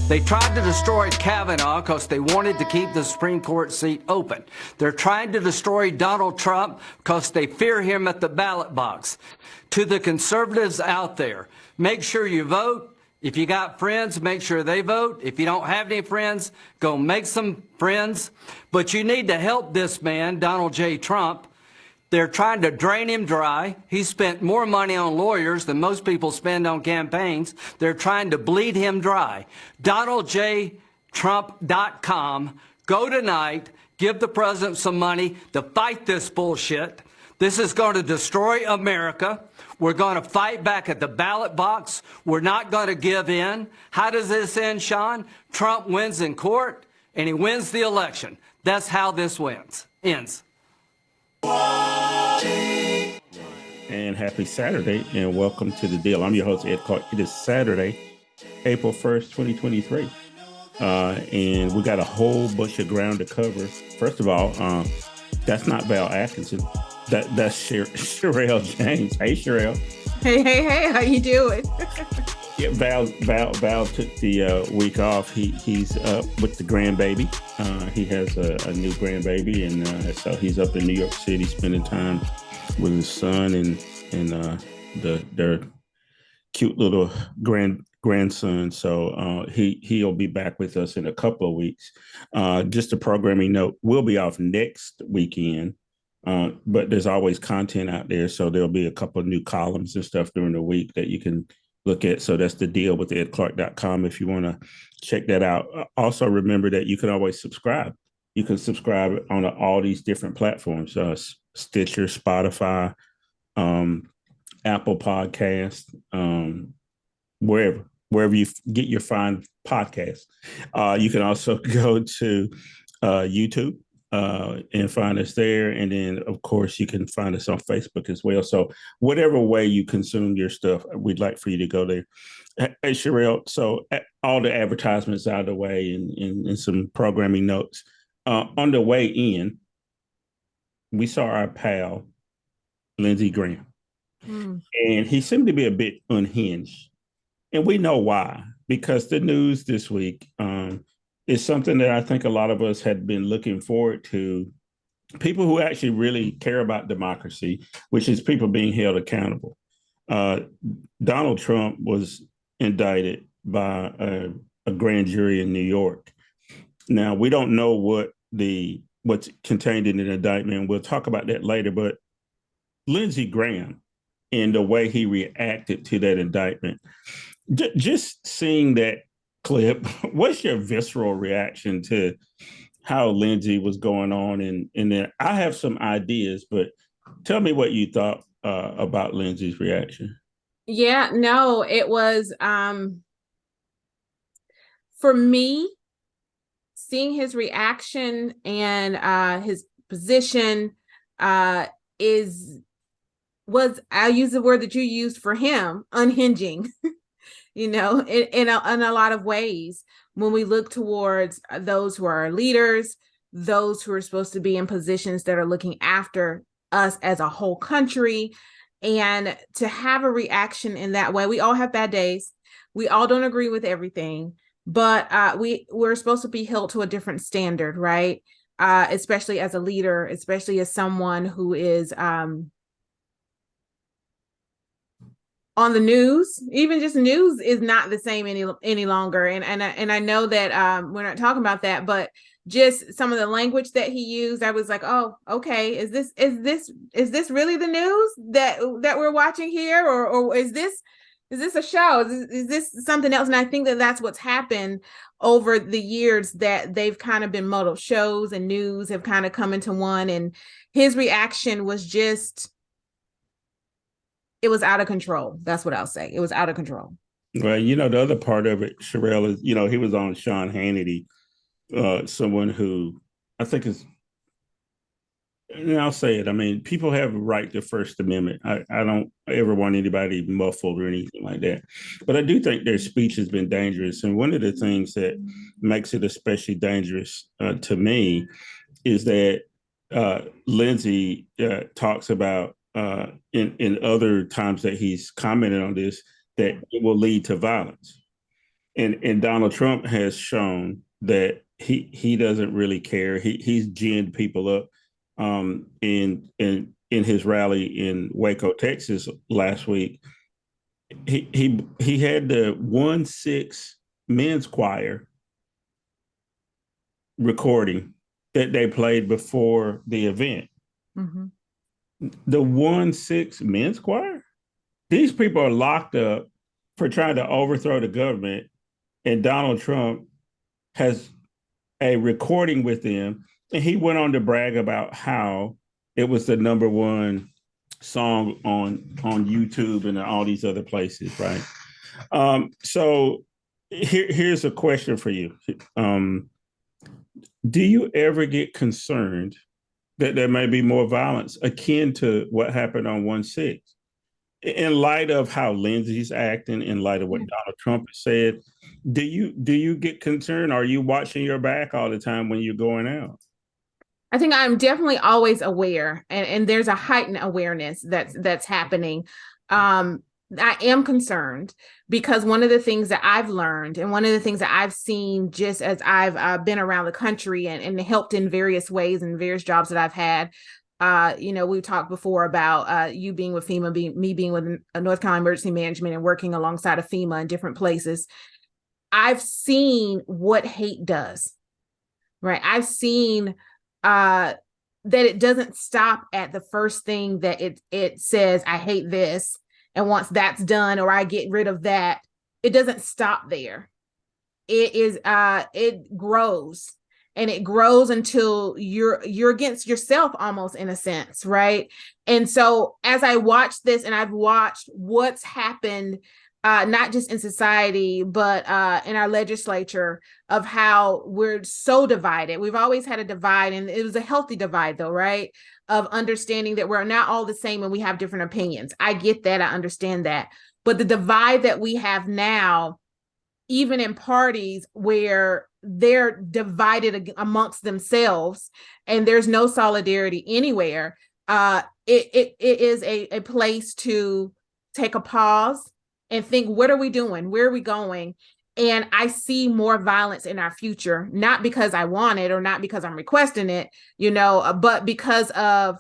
They tried to destroy Kavanaugh because they wanted to keep the Supreme Court seat open. They're trying to destroy Donald Trump because they fear him at the ballot box. To the conservatives out there, make sure you vote. If you got friends, make sure they vote. If you don't have any friends, go make some friends. But you need to help this man, Donald J. Trump. They're trying to drain him dry. He spent more money on lawyers than most people spend on campaigns. They're trying to bleed him dry. DonaldJTrump.com. Go tonight. Give the president some money to fight this bullshit. This is going to destroy America. We're going to fight back at the ballot box. We're not going to give in. How does this end, Sean? Trump wins in court, and he wins the election. That's how this ends. And happy Saturday, and welcome to The Deal. I'm your host, Ed Clark. It is Saturday, April 1st, 2023. And we got a whole bunch of ground to cover. First of all, that's not Val Atkinson. That's Cherelle James. Hey, Cherelle. Hey, how you doing? Yeah, Val took the week off. He's up with the grandbaby. He has a new grandbaby, and so he's up in New York City spending time with his son and their cute little grandson. So he'll be back with us in a couple of weeks. Just a programming note: we'll be off next weekend. But there's always content out there, so there'll be a couple of new columns and stuff during the week that you can look at. So that's The Deal with edclark.com if you want to check that out. Also, remember that you can always subscribe. You can subscribe on all these different platforms, Stitcher, Spotify, Apple Podcast, wherever you get your fine podcasts. You can also go to YouTube and find us there. And then, of course, you can find us on Facebook as well. So whatever way you consume your stuff, we'd like for you to go there. Hey, Cherelle, so all the advertisements out of the way and some programming notes. On the way in, we saw our pal, Lindsey Graham. And he seemed to be a bit unhinged. And we know why, because the news this week is something that I think a lot of us had been looking forward to. People who actually really care about democracy, which is people being held accountable. Donald Trump was indicted by a grand jury in New York. Now, we don't know what's contained in an indictment. We'll talk about that later. But Lindsey Graham and the way he reacted to that indictment, just seeing that clip, what's your visceral reaction to how Lindsey was going on? And then I have some ideas, but tell me what you thought about Lindsey's reaction. Yeah, no, it was for me, seeing his reaction and his position was, I'll use the word that you used for him, unhinging. In a lot of ways, when we look towards those who are our leaders, those who are supposed to be in positions that are looking after us as a whole country, and to have a reaction in that way. We all have bad days. We all don't agree with everything, but we're supposed to be held to a different standard, right? Especially as a leader, especially as someone who is on the news. Even just news is not the same any longer. And I know that we're not talking about that, but just some of the language that he used, I was like, oh, okay, is this really the news that we're watching here, or is this a show? Is this something else? And I think that that's what's happened over the years, that they've kind of been muddled. Shows and news have kind of come into one, and his reaction was just, it was out of control. That's what I'll say. It was out of control. Well, the other part of it, Cherelle, is, he was on Sean Hannity, someone who I think is, and I'll say it, I mean, people have a right to First Amendment. I don't ever want anybody muffled or anything like that. But I do think their speech has been dangerous. And one of the things that makes it especially dangerous to me is that Lindsey talks about, in other times that he's commented on this, that it will lead to violence. and Donald Trump has shown that he doesn't really care. He's ginned people up in his rally in Waco, Texas last week. He had the 1-6 men's choir recording that they played before the event. Mm-hmm. The 1-6 men's choir? These people are locked up for trying to overthrow the government, and Donald Trump has a recording with them, and he went on to brag about how it was the number one song on YouTube and all these other places, right? So here's a question for you. Do you ever get concerned that there may be more violence akin to what happened on 1-6? In light of how Lindsey's acting, in light of what Donald Trump has said, do you get concerned? Are you watching your back all the time when you're going out? I think I'm definitely always aware, and there's a heightened awareness that's happening. I am concerned because one of the things that I've learned and one of the things that I've seen just as I've been around the country and helped in various ways and various jobs that I've had. We talked before about you being with FEMA, me being with North Carolina Emergency Management and working alongside of FEMA in different places. I've seen what hate does, right? I've seen that it doesn't stop at the first thing that it says, I hate this. And once that's done, or I get rid of that, it doesn't stop there. It grows. And it grows until you're against yourself almost, in a sense, right? And so as I watch this, and I've watched what's happened, not just in society, but in our legislature, of how we're so divided. We've always had a divide, and it was a healthy divide, though, right? Of understanding that we're not all the same and we have different opinions. I get that. I understand that. But the divide that we have now, even in parties where they're divided amongst themselves and there's no solidarity anywhere, it is a place to take a pause and think, what are we doing? Where are we going? And I see more violence in our future, not because I want it or not because I'm requesting it, but because of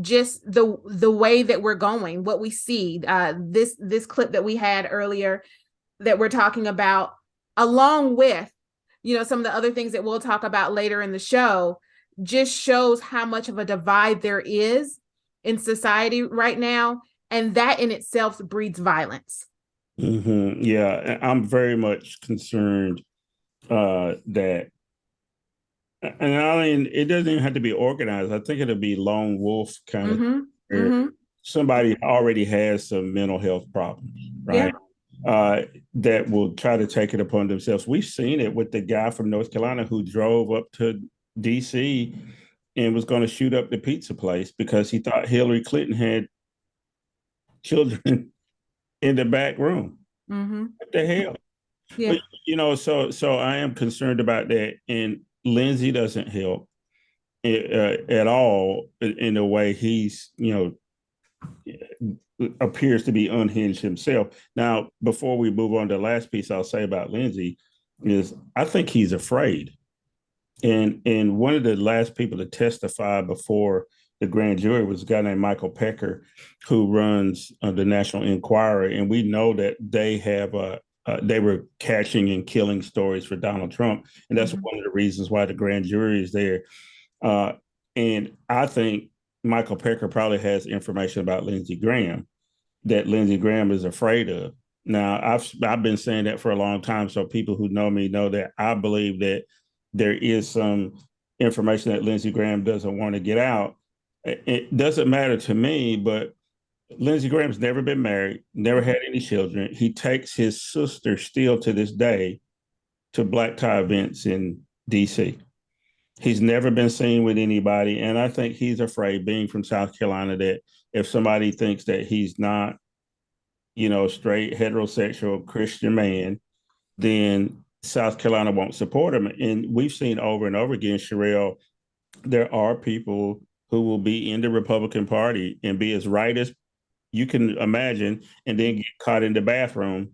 just the way that we're going, what we see. This clip that we had earlier that we're talking about, along with, some of the other things that we'll talk about later in the show, just shows how much of a divide there is in society right now. And that in itself breeds violence. Mm-hmm. Yeah, I'm very much concerned that, and I mean, it doesn't even have to be organized. I think it'll be lone wolf kind of. Mm-hmm. Somebody already has some mental health problems, right? Yeah. That will try to take it upon themselves. We've seen it with the guy from North Carolina who drove up to DC and was going to shoot up the pizza place because he thought Hillary Clinton had children in the back room. Mm-hmm. What the hell? Yeah. But, so I am concerned about that. And Lindsey doesn't help at all in the way he's, appears to be unhinged himself. Now, before we move on to the last piece I'll say about Lindsey is I think he's afraid. And one of the last people to testify before the grand jury was a guy named Michael Pecker, who runs the National Enquirer. And we know that they have they were catching and killing stories for Donald Trump. And that's one of the reasons why the grand jury is there. And I think Michael Pecker probably has information about Lindsey Graham that Lindsey Graham is afraid of. Now, I've been saying that for a long time, so people who know me know that I believe that there is some information that Lindsey Graham doesn't want to get out. It doesn't matter to me, but Lindsey Graham's never been married, never had any children. He takes his sister still to this day to black tie events in DC. He's never been seen with anybody. And I think he's afraid, being from South Carolina, that if somebody thinks that he's not, straight, heterosexual Christian man, then South Carolina won't support him. And we've seen over and over again, Cherelle, there are people who will be in the Republican Party and be as right as you can imagine, and then get caught in the bathroom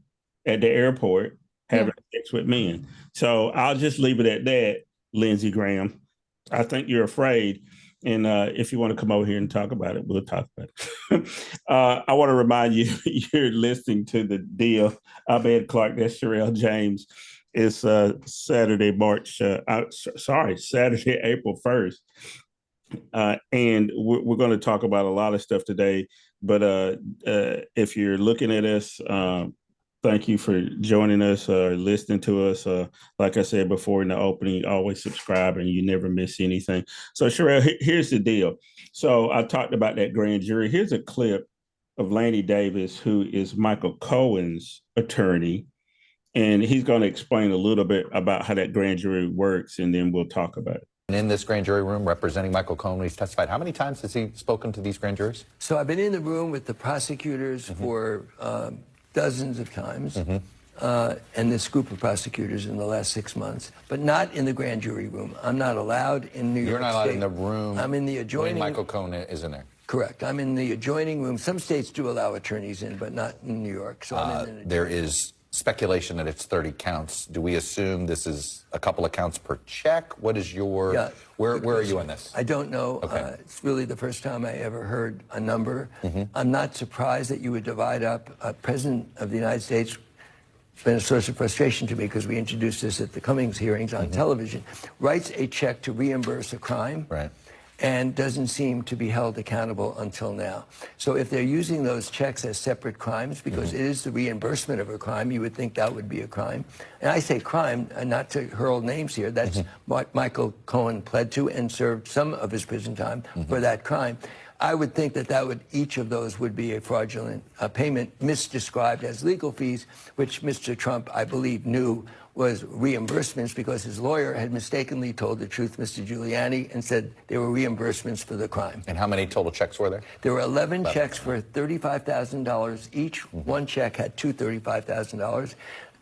at the airport having sex with men. So I'll just leave it at that, Lindsey Graham. I think you're afraid. And if you want to come over here and talk about it, we'll talk about it. I want to remind you, you're listening to The Deal. I'm Ed Clark. That's Cherelle James. It's Saturday, Saturday, April 1st. And we're going to talk about a lot of stuff today. But if you're looking at us, thank you for joining us or listening to us. Like I said before in the opening, always subscribe and you never miss anything. So, Cherelle, here's the deal. So I talked about that grand jury. Here's a clip of Lanny Davis, who is Michael Cohen's attorney. And he's going to explain a little bit about how that grand jury works, and then we'll talk about it. In this grand jury room representing Michael Cohen, he's testified. How many times has he spoken to these grand juries? So I've been in the room with the prosecutors for dozens of times, and this group of prosecutors in the last 6 months, but not in the grand jury room. I'm not allowed in New York You're not allowed State. in the room. I'm in the adjoining. Michael Cohen is in there. Correct. I'm in the adjoining room. Some states do allow attorneys in, but not in New York. So I'm in there is speculation that it's 30 counts. Do we assume this is a couple of counts per check? What is your, where are you on this? I don't know. Okay. It's really the first time I ever heard a number. I'm not surprised that you would divide up a president of the United States. It's been a source of frustration to me because we introduced this at the Cummings hearings on television. Writes a check to reimburse a crime. Right. And doesn't seem to be held accountable until now. So if they're using those checks as separate crimes, because it is the reimbursement of a crime, you would think that would be a crime. And I say crime, not to hurl names here, that's what Michael Cohen pled to and served some of his prison time for that crime. I would think that each of those would be a fraudulent payment misdescribed as legal fees, which Mr. Trump, I believe, knew was reimbursements because his lawyer had mistakenly told the truth, Mr. Giuliani, and said they were reimbursements for the crime. And how many total checks were there? There were 11 checks for $35,000 each. One check had two $35,000.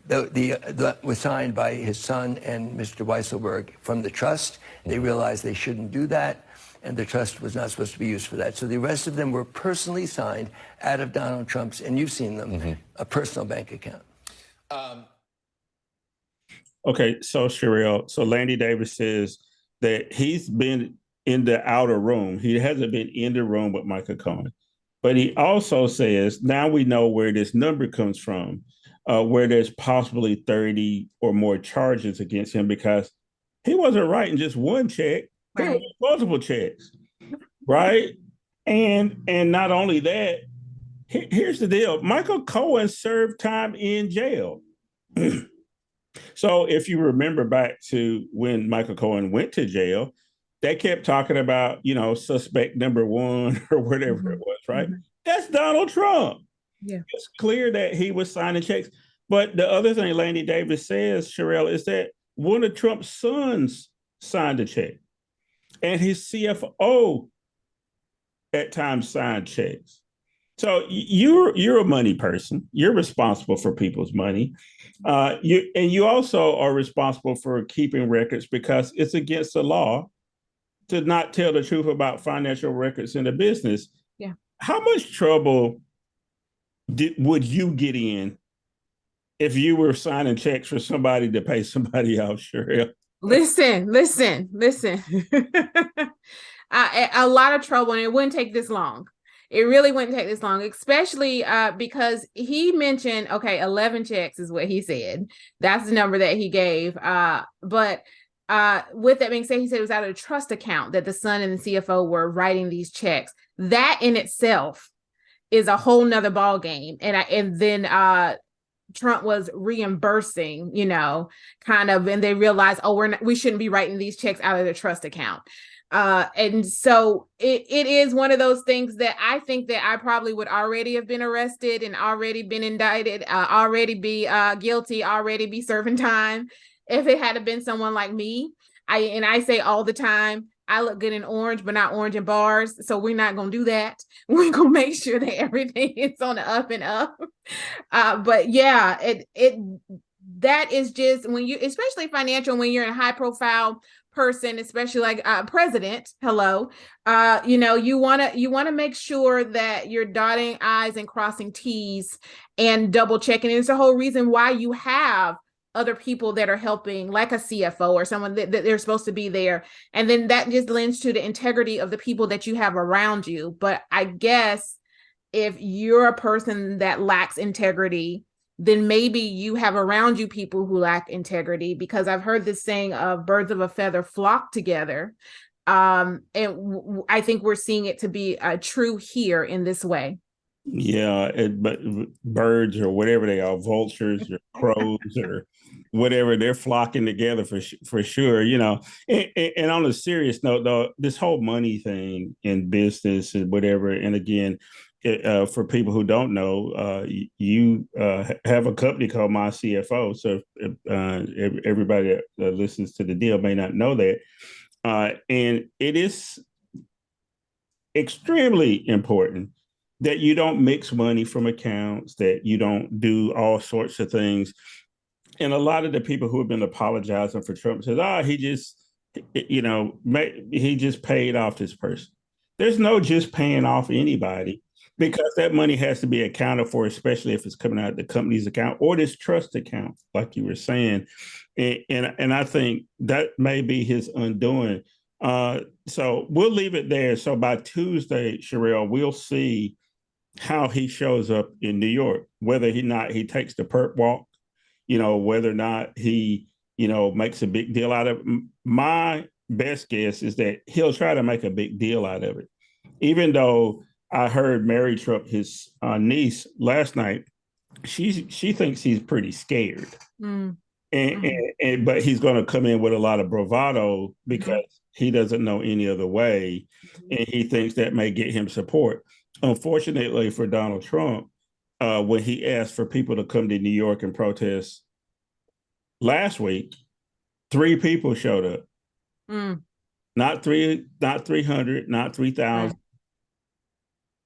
That was signed by his son and Mr. Weisselberg from the trust. They realized they shouldn't do that, and the trust was not supposed to be used for that. So the rest of them were personally signed out of Donald Trump's, and you've seen them, a personal bank account. Okay, so Cherelle, so Lanny Davis says that he's been in the outer room. He hasn't been in the room with Michael Cohen. But he also says, now we know where this number comes from, where there's possibly 30 or more charges against him because he wasn't writing just one check. There were multiple checks, right? And not only that, here's the deal. Michael Cohen served time in jail. So if you remember back to when Michael Cohen went to jail, they kept talking about, suspect number one or whatever it was, right? That's Donald Trump. Yeah. It's clear that he was signing checks. But the other thing Lanny Davis says, Cherelle, is that one of Trump's sons signed a check. And his CFO at times signed checks. So you're a money person. You're responsible for people's money. You also are responsible for keeping records because it's against the law to not tell the truth about financial records in a business. Yeah. How much trouble would you get in if you were signing checks for somebody to pay somebody else, Cherelle? Listen. A lot of trouble, and it wouldn't take this long. It really wouldn't take this long, especially because he mentioned, 11 checks is what he said. That's the number that he gave. But with that being said, he said it was out of a trust account that the son and the CFO were writing these checks. That in itself is a whole nother ball game. And then Trump was reimbursing, and they realized, we shouldn't be writing these checks out of the trust account. And so it is one of those things that I think that I probably would already have been arrested and already been indicted, already be guilty, already be serving time if it had been someone like me. I say all the time, I look good in orange, but not orange in bars. So we're not going to do that. We're going to make sure that everything is on the up and up. But yeah, that is just when you, especially financial, when you're in a high profile person, especially like president, you want to make sure that you're dotting I's and crossing T's and double checking. And it's the whole reason why you have other people that are helping, like a CFO or someone that they're supposed to be there. And then that just lends to the integrity of the people that you have around you. But I guess if you're a person that lacks integrity, then maybe you have around you people who lack integrity, because I've heard this saying of birds of a feather flock together. And I think we're seeing it to be true here in this way. Yeah, but birds or whatever they are, vultures or crows or whatever, they're flocking together for sure. And on a serious note, though, this whole money thing in business and whatever, and again, for people who don't know, you have a company called My CFO. So everybody that listens to the deal may not know that, and it is extremely important that you don't mix money from accounts, that you don't do all sorts of things. And a lot of the people who have been apologizing for Trump says, he just paid off this person. There's no just paying off anybody, because that money has to be accounted for, especially if it's coming out of the company's account or this trust account, like you were saying. And I think that may be his undoing. So we'll leave it there. So by Tuesday, Cherelle, we'll see how he shows up in New York, whether he takes the perp walk, whether or not he, makes a big deal out of it. My best guess is that he'll try to make a big deal out of it. Even though I heard Mary Trump, his niece, last night, she thinks he's pretty scared. Mm. But he's going to come in with a lot of bravado because he doesn't know any other way, and he thinks that may get him support. Unfortunately for Donald Trump, when he asked for people to come to New York and protest last week, 3 people showed up. Mm. Not 300, not 3,000,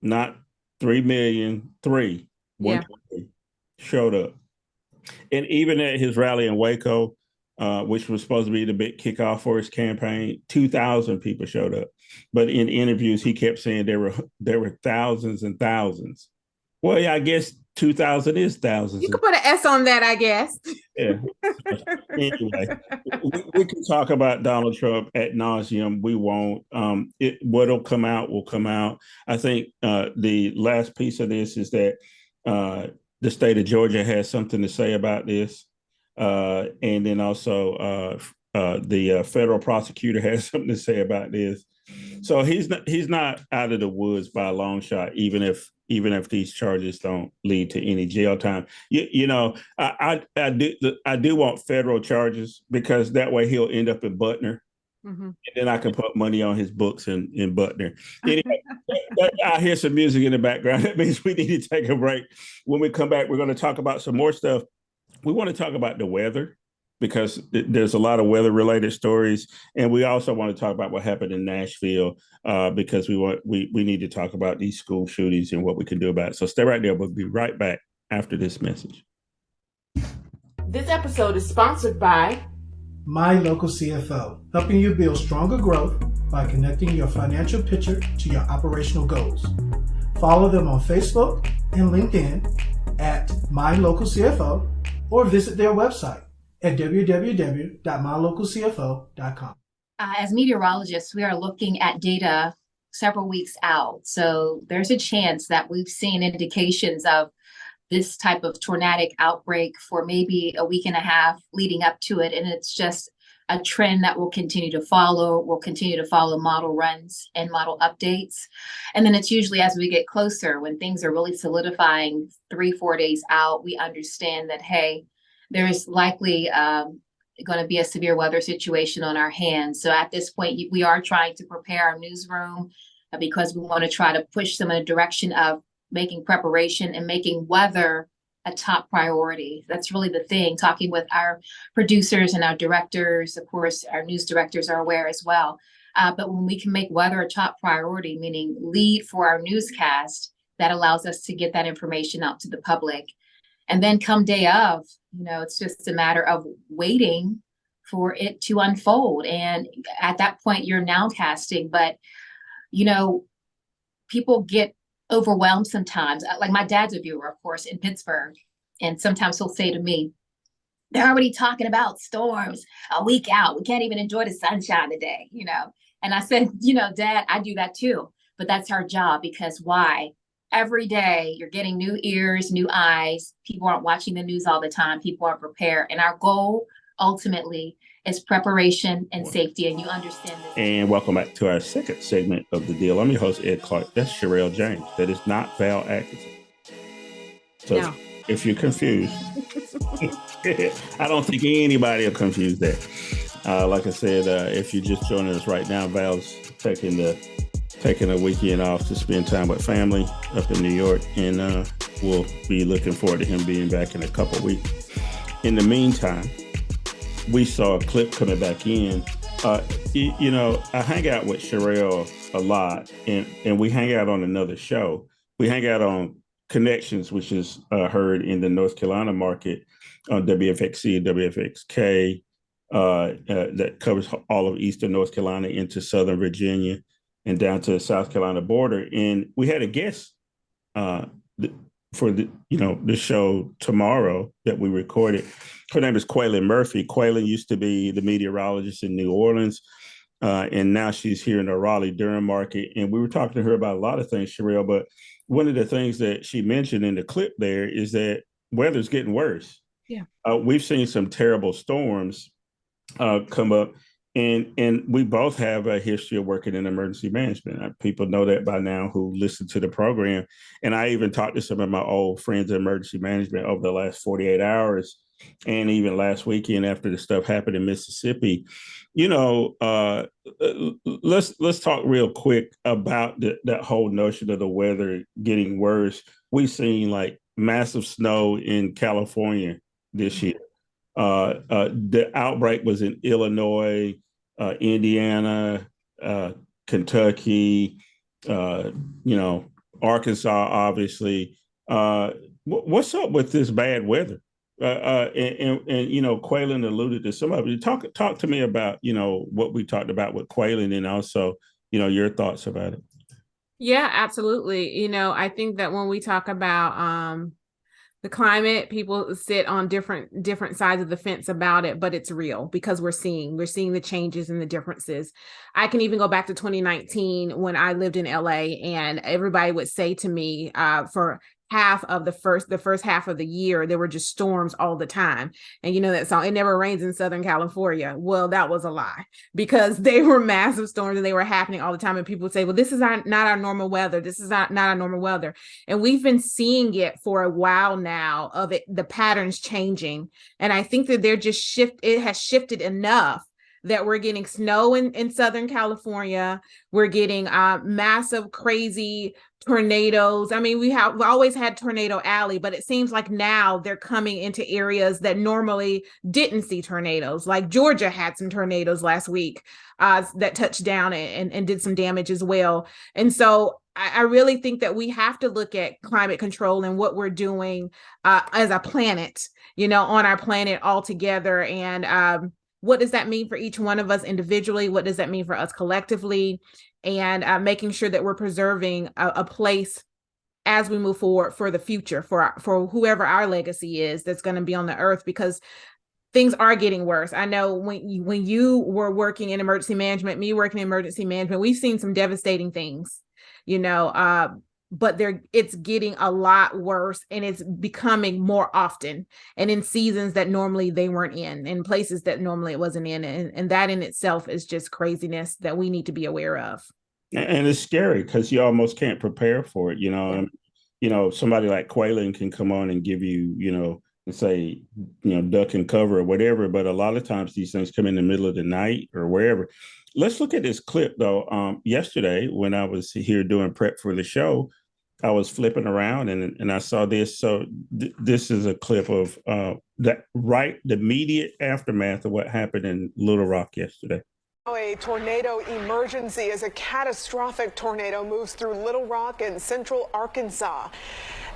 not 3 million, 3. Yeah. Showed up. And even at his rally in Waco, which was supposed to be the big kickoff for his campaign, 2,000 people showed up. But in interviews, he kept saying there were thousands and thousands. Well, yeah, I guess 2,000 is thousands. You could put an S on that, I guess. Yeah. Anyway, we can talk about Donald Trump ad nauseum. We won't. What'll come out will come out. I think the last piece of this is that the state of Georgia has something to say about this. And then also the federal prosecutor has something to say about this. So he's not out of the woods by a long shot, even if these charges don't lead to any jail time. I do want federal charges, because that way he'll end up in Butner. Mm-hmm. And then I can put money on his books in Butner. Anyway, I hear some music in the background. That means we need to take a break. When we come back, we're going to talk about some more stuff. We want to talk about the weather, because there's a lot of weather-related stories, and we also want to talk about what happened in Nashville, because we need to talk about these school shootings and what we can do about it. So stay right there. We'll be right back after this message. This episode is sponsored by My Local CFO, helping you build stronger growth by connecting your financial picture to your operational goals. Follow them on Facebook and LinkedIn at My Local CFO, or visit their website at www.mylocalcfo.com. As meteorologists, we are looking at data several weeks out. So there's a chance that we've seen indications of this type of tornadic outbreak for maybe a week and a half leading up to it. And it's just a trend that we'll continue to follow. We'll continue to follow model runs and model updates. And then it's usually as we get closer, when things are really solidifying 3-4 days out, we understand that, hey, there is likely going to be a severe weather situation on our hands. So at this point, we are trying to prepare our newsroom because we want to try to push them in a direction of making preparation and making weather a top priority. That's really the thing. Talking with our producers and our directors, of course, our news directors are aware as well. But when we can make weather a top priority, meaning lead for our newscast, that allows us to get that information out to the public. And then come day of, it's just a matter of waiting for it to unfold. And at that point, you're nowcasting. But, people get overwhelmed sometimes. Like my dad's a viewer, of course, in Pittsburgh. And sometimes he'll say to me, they're already talking about storms a week out. We can't even enjoy the sunshine today, you know? And I said, you know, Dad, I do that too, but that's our job, because why? Every day you're getting new ears, new eyes. People aren't watching the news all the time. People aren't prepared. And our goal ultimately is preparation and safety. And you understand this. And welcome back to our second segment of The Deal. I'm your host, Ed Clark. That's Cherelle James. That is not Val Atkinson. So No. if you're confused, I don't think anybody will confuse that. Like I said, if you're just joining us right now, Val's taking a weekend off to spend time with family up in New York, and we'll be looking forward to him being back in a couple of weeks. In the meantime, we saw a clip coming back in. You know, I hang out with Cherelle a lot, and we hang out on another show. We hang out on Connections, which is heard in the North Carolina market on WFXC and WFXK, that covers all of Eastern North Carolina into Southern Virginia and down to the South Carolina border. And we had a guest for the show tomorrow that we recorded. Her name is Kweilyn Murphy. Kweilyn used to be the meteorologist in New Orleans, and now she's here in the Raleigh-Durham market. And we were talking to her about a lot of things, Cherelle, but one of the things that she mentioned in the clip there is that weather's getting worse. Yeah. We've seen some terrible storms come up, and we both have a history of working in emergency management. People know that by now who listen to the program. And I even talked to some of my old friends in emergency management over the last 48 hours. And even last weekend after the stuff happened in Mississippi. You know, let's talk real quick about that whole notion of the weather getting worse. We've seen like massive snow in California this year. The outbreak was in Illinois, Indiana, Kentucky, Arkansas, obviously. What's up with this bad weather? And Kweilyn alluded to some of it. Talk to me about, what we talked about with Kweilyn, and also, your thoughts about it. Yeah, absolutely. I think that when we talk about the climate, people sit on different sides of the fence about it, but it's real because we're seeing the changes and the differences. I can even go back to 2019 when I lived in LA, and everybody would say to me, for half of the first half of the year, there were just storms all the time. And that song, "It Never Rains in Southern California." Well, that was a lie, because they were massive storms and they were happening all the time. And people would say, well, this is not our normal weather. This is not our normal weather. And we've been seeing it for a while now, of it, the patterns changing. And I think that it has shifted enough that we're getting snow in Southern California. We're getting massive, crazy tornadoes. I mean, we've always had Tornado Alley, but it seems like now they're coming into areas that normally didn't see tornadoes. Like Georgia had some tornadoes last week that touched down and did some damage as well. And so I really think that we have to look at climate control and what we're doing as a planet, on our planet all together. And what does that mean for each one of us individually? What does that mean for us collectively? And making sure that we're preserving a place as we move forward for the future, for whoever our legacy is that's going to be on the earth, because things are getting worse. I know when you were working in emergency management, me working in emergency management, we've seen some devastating things, but it's getting a lot worse, and it's becoming more often, and in seasons that normally they weren't in places that normally it wasn't in. And that in itself is just craziness that we need to be aware of. And it's scary because you almost can't prepare for it, Yeah. Somebody like Kweilyn can come on and give you, and say, duck and cover or whatever. But a lot of times these things come in the middle of the night or wherever. Let's look at this clip, though. Yesterday, when I was here doing prep for the show, I was flipping around and I saw this. So this is a clip of the immediate aftermath of what happened in Little Rock yesterday. A tornado emergency as a catastrophic tornado moves through Little Rock and central Arkansas.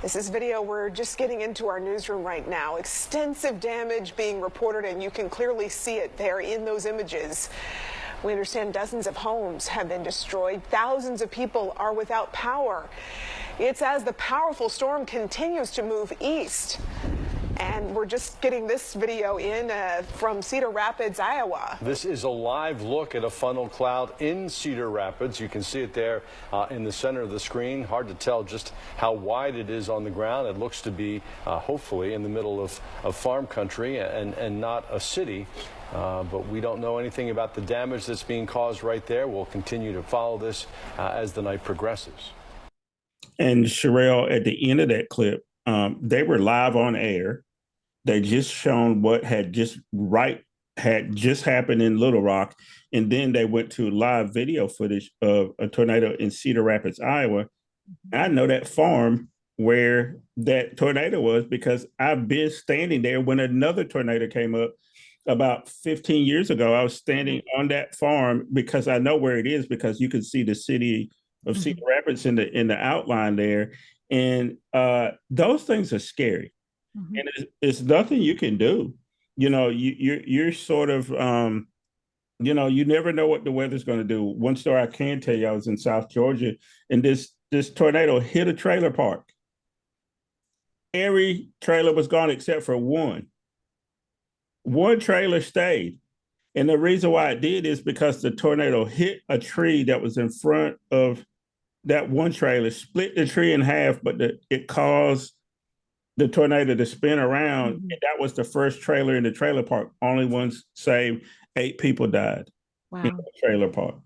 This is video we're just getting into our newsroom right now. Extensive damage being reported, and you can clearly see it there in those images. We understand dozens of homes have been destroyed. Thousands of people are without power. It's as the powerful storm continues to move east. And we're just getting this video in from Cedar Rapids, Iowa. This is a live look at a funnel cloud in Cedar Rapids. You can see it there in the center of the screen. Hard to tell just how wide it is on the ground. It looks to be hopefully in the middle of farm country and not a city. But we don't know anything about the damage that's being caused right there. We'll continue to follow this as the night progresses. And Cherelle, at the end of that clip, they were live on air. They just shown what had just happened in Little Rock, and then they went to live video footage of a tornado in Cedar Rapids, Iowa. I know that farm where that tornado was because I've been standing there when another tornado came up about 15 years ago. I was standing on that farm because I know where it is, because you can see the city of Cedar Rapids in the outline there. And those things are scary. And it's nothing you can do. You know, you're sort of, you know, you never know what the weather's going to do. One story I can tell you, I was in South Georgia, and this tornado hit a trailer park. Every trailer was gone except for one. One trailer stayed. And the reason why it did is because the tornado hit a tree that was in front of that one trailer, split the tree in half, but it caused the tornado to spin around. And that was the first trailer in the trailer park. Only ones saved. 8 people died in the trailer park.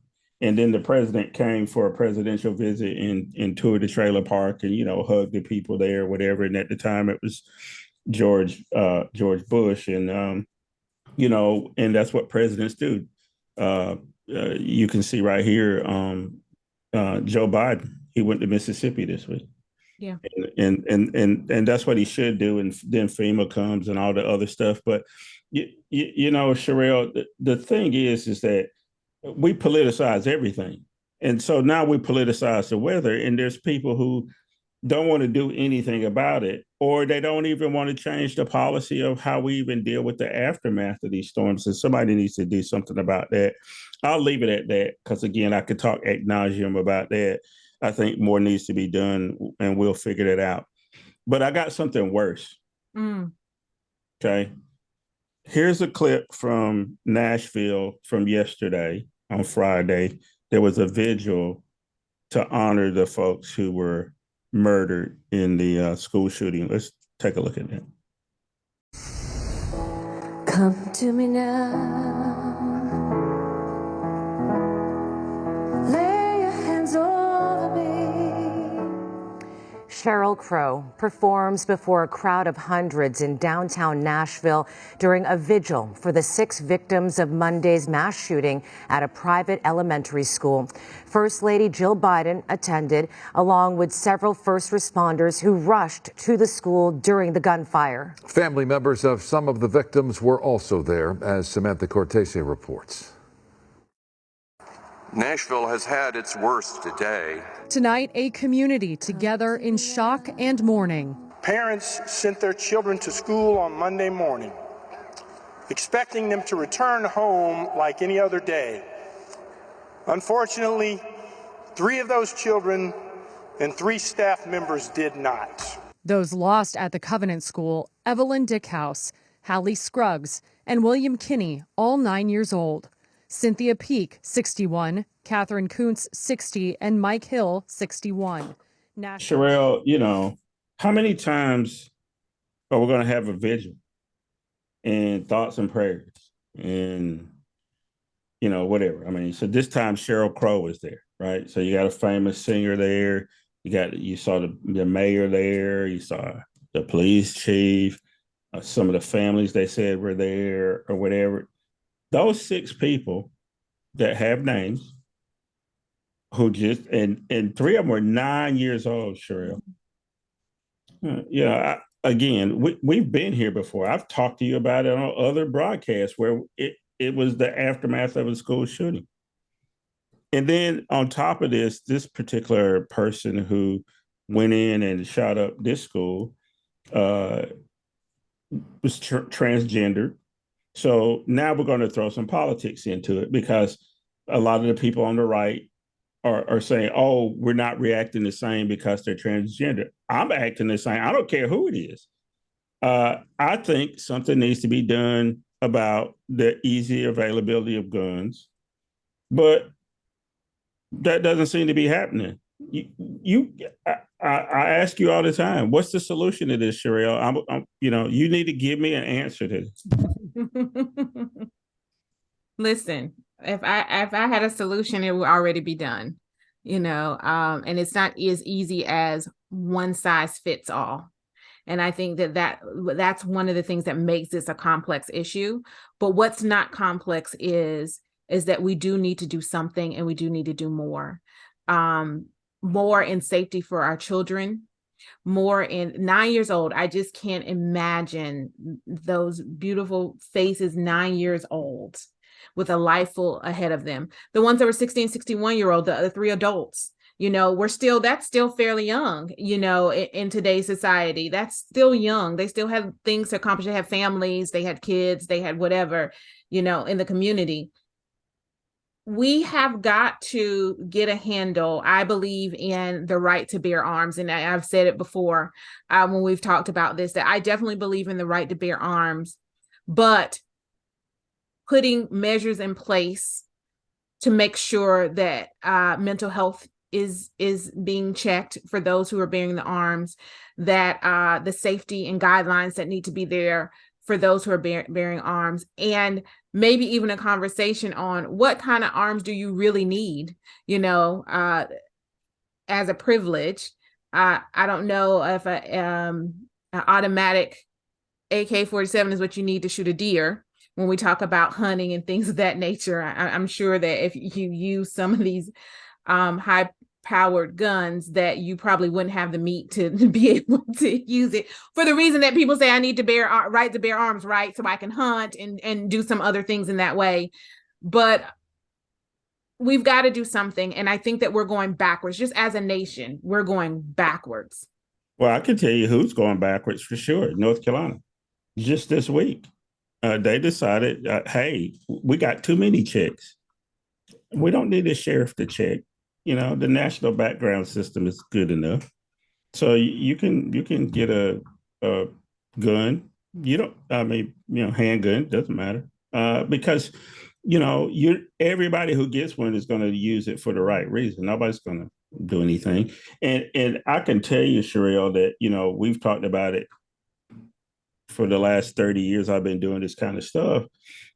And then the president came for a presidential visit and toured the trailer park and, you know, hugged the people there, whatever. And at the time it was George Bush. And, you know, and that's what presidents do. You can see right here, Joe Biden, he went to Mississippi this week. Yeah. And that's what he should do. And then FEMA comes and all the other stuff. But, you know, Cherelle, the thing is that we politicize everything. And so now we politicize the weather, and there's people who don't want to do anything about it, or they don't even want to change the policy of how we even deal with the aftermath of these storms. And somebody needs to do something about that. I'll leave it at that, because again, I could talk ad nauseum about that. I think more needs to be done, and we'll figure that out. But I got something worse. Okay. Here's a clip from Nashville from yesterday on Friday. There was a vigil to honor the folks who were murdered in the school shooting. Let's take a look at that. Come to me now. Lay your hands over me. Sheryl Crow performs before a crowd of hundreds in downtown Nashville during a vigil for the 6 victims of Monday's mass shooting at a private elementary school. First Lady Jill Biden attended, along with several first responders who rushed to the school during the gunfire. Family members of some of the victims were also there, as Samantha Cortese reports. Nashville has had its worst today. Tonight, a community together in shock and mourning. Parents sent their children to school on Monday morning, expecting them to return home like any other day. Unfortunately, 3 of those children and 3 staff members did not. Those lost at the Covenant School: Evelyn Dickhouse, Hallie Scruggs, and William Kinney, all 9 years old. Cynthia Peak, 61, Catherine Kuntz, 60, and Mike Hill, 61. Cherelle, you know, how many times are we going to have a vigil and thoughts and prayers and, you know, whatever? I mean, so this time Sheryl Crow was there, right? So you got a famous singer there. You saw the mayor there. You saw the police chief. Some of the families they said were there or whatever. Those 6 people that have names, who just, and 3 of them were 9 years old, Cherelle. Yeah, again, we've been here before. I've talked to you about it on other broadcasts where it was the aftermath of a school shooting. And then on top of this particular person who went in and shot up this school was transgender. So now we're going to throw some politics into it, because a lot of the people on the right are saying, oh, we're not reacting the same because they're transgender. I'm acting the same. I don't care who it is. I think something needs to be done about the easy availability of guns, but that doesn't seem to be happening. I ask you all the time, what's the solution to this, Cherelle? You need to give me an answer to this. Listen, if I had a solution, it would already be done, and it's not as easy as one size fits all. And I think that's one of the things that makes this a complex issue. But what's not complex is that we do need to do something, and we do need to do more. More in safety for our children, more in 9 years old. I just can't imagine those beautiful faces, 9 years old, with a life full ahead of them. The ones that were 16, 61-year-old, the other 3 adults, that's still fairly young, in today's society. That's still young. They still have things to accomplish. They have families, they had kids, they had whatever, in the community. We have got to get a handle, I believe, in the right to bear arms. And I've said it before when we've talked about this, that I definitely believe in the right to bear arms, but putting measures in place to make sure that mental health is being checked for those who are bearing the arms, that the safety and guidelines that need to be there for those who are bearing arms, and maybe even a conversation on what kind of arms do you really need, as a privilege. I don't know if an automatic AK-47 is what you need to shoot a deer when we talk about hunting and things of that nature. I'm sure that if you use some of these high-powered guns, that you probably wouldn't have the meat to be able to use it, for the reason that people say I need to right to bear arms, right, so I can hunt and do some other things in that way. But we've got to do something, and I think that we're going backwards. Just as a nation, we're going backwards. Well, I can tell you who's going backwards for sure. North Carolina. Just this week, they decided, hey, we got too many checks. We don't need a sheriff to check. The national background system is good enough. So you can get a gun. Handgun, doesn't matter. Because everybody who gets one is going to use it for the right reason. Nobody's going to do anything. And I can tell you, Cherelle, that we've talked about it for the last 30 years. I've been doing this kind of stuff.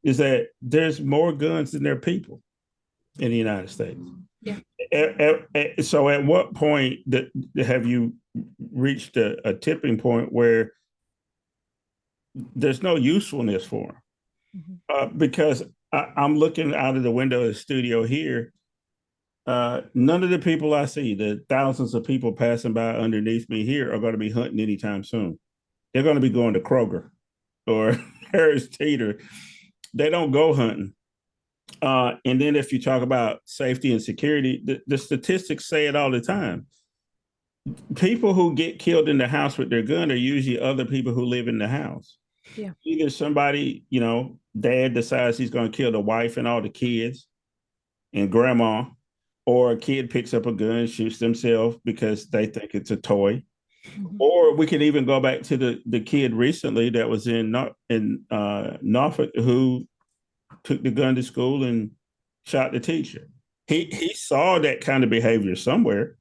Is that there's more guns than there are people in the United States. Yeah. So at what point have you reached a tipping point where there's no usefulness for them? Mm-hmm. Because I'm looking out of the window of the studio here. None of the people I see, the thousands of people passing by underneath me here, are going to be hunting anytime soon. They're going to be going to Kroger or Harris Teeter. They don't go hunting. And then if you talk about safety and security, the statistics say it all the time. People who get killed in the house with their gun are usually other people who live in the house. Yeah. Either somebody, dad decides he's going to kill the wife and all the kids and grandma, or a kid picks up a gun and shoots themselves because they think it's a toy. Mm-hmm. Or we could even go back to the kid recently that was in Norfolk who took the gun to school and shot the teacher. He saw that kind of behavior somewhere.